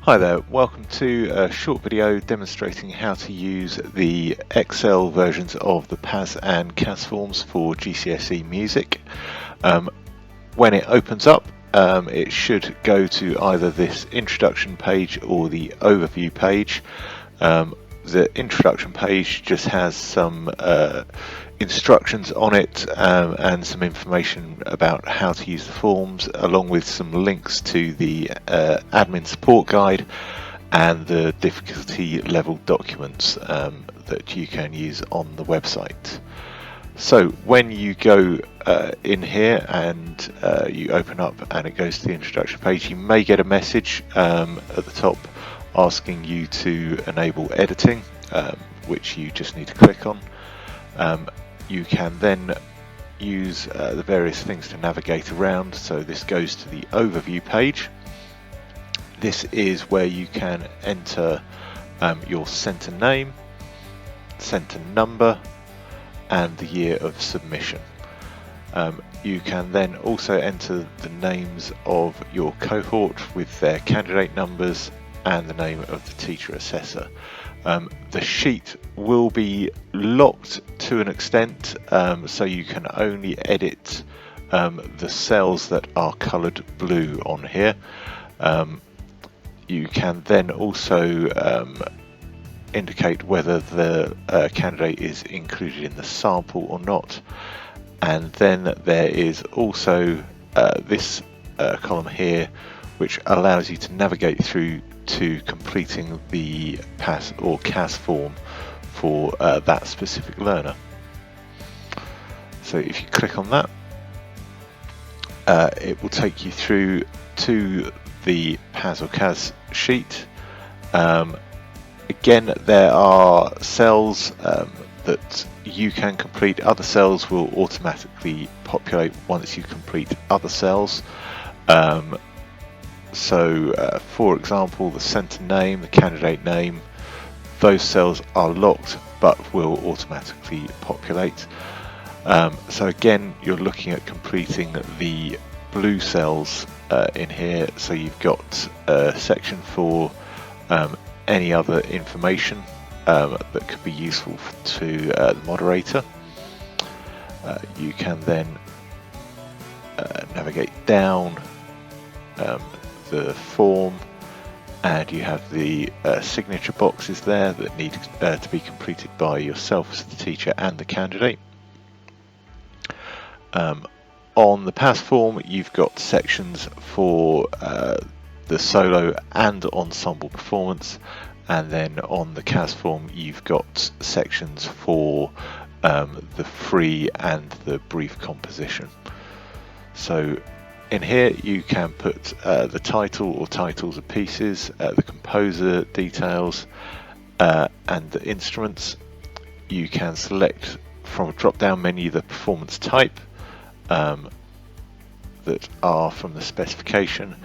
Hi there, welcome to a short video demonstrating how to use the Excel versions of the PAS and CAS forms for GCSE music. When it opens up, it should go to either this introduction page or the overview page. The introduction page just has some instructions on it and some information about how to use the forms, along with some links to the admin support guide and the difficulty level documents that you can use on the website. So when you go in here and you open up and it goes to the introduction page, you may get a message at the top asking you to enable editing, which you just need to click on. You can then use the various things to navigate around. So this goes to the overview page. This is where you can enter your centre name, centre number, and the year of submission. You can then also enter the names of your cohort with their candidate numbers and the name of the teacher assessor. The sheet will be locked to an extent, so you can only edit the cells that are coloured blue on here. You can then also indicate whether the candidate is included in the sample or not. And then there is also this column here, which allows you to navigate through to completing the PAS or CAS form for that specific learner. So if you click on that, it will take you through to the PAS or CAS sheet. Again, there are cells that you can complete. Other cells will automatically populate once you complete other cells. For example, the centre name, the candidate name, those cells are locked but will automatically populate. So again, you're looking at completing the blue cells in here. So you've got a section for any other information that could be useful to the moderator. You can then navigate down the form, and you have the signature boxes there that need to be completed by yourself as the teacher and the candidate. On the PAS form, you've got sections for the solo and ensemble performance, and then on the CAS form you've got sections for the free and the brief composition. So in here you can put the title or titles of pieces, the composer details, and the instruments. You can select from a drop-down menu the performance type that are from the specification,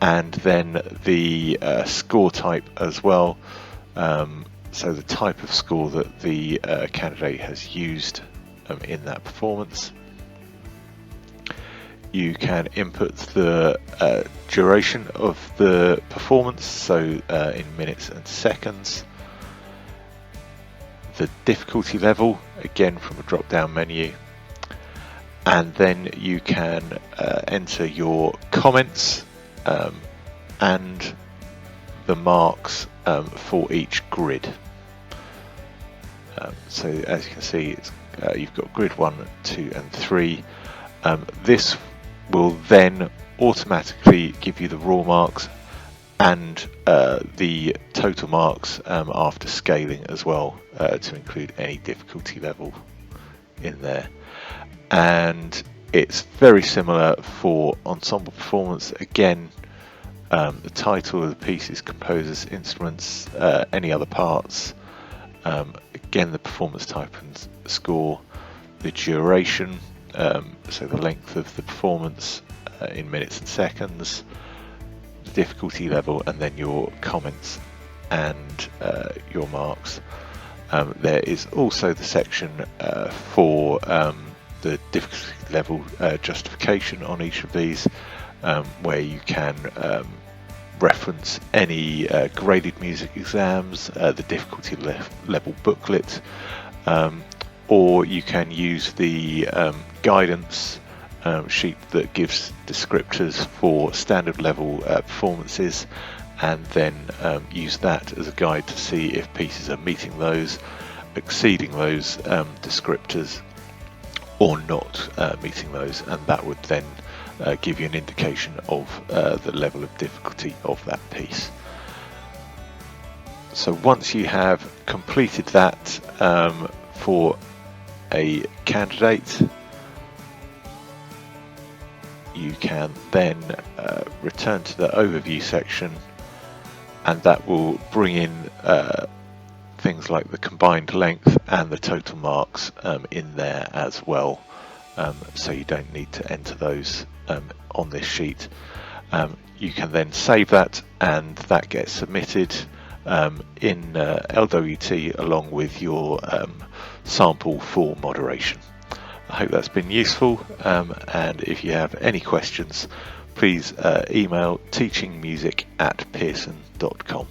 and then the score type as well, so the type of score that the candidate has used in that performance. You can input the duration of the performance, so in minutes and seconds. The difficulty level, again from a drop-down menu. And then you can enter your comments and the marks for each grid. So as you can see, you've got grid 1, 2 and 3. This will then automatically give you the raw marks and the total marks after scaling as well, to include any difficulty level in there. And it's very similar for ensemble performance. Again, the title of the pieces, composers, instruments, any other parts. Again, the performance type and score, the duration, so the length of the performance in minutes and seconds, the difficulty level, and then your comments and your marks. There is also the section for the difficulty level justification on each of these, where you can reference any graded music exams, the difficulty level booklet, or you can use the guidance sheet that gives descriptors for standard level performances, and then use that as a guide to see if pieces are meeting those, exceeding those descriptors, or not meeting those, and that would then give you an indication of the level of difficulty of that piece. So once you have completed that for a candidate, you can then return to the overview section, and that will bring in things like the combined length and the total marks in there as well, so you don't need to enter those on this sheet. You can then save that, and that gets submitted in LWT along with your sample for moderation. I hope that's been useful, and if you have any questions, please email teachingmusic@pearson.com.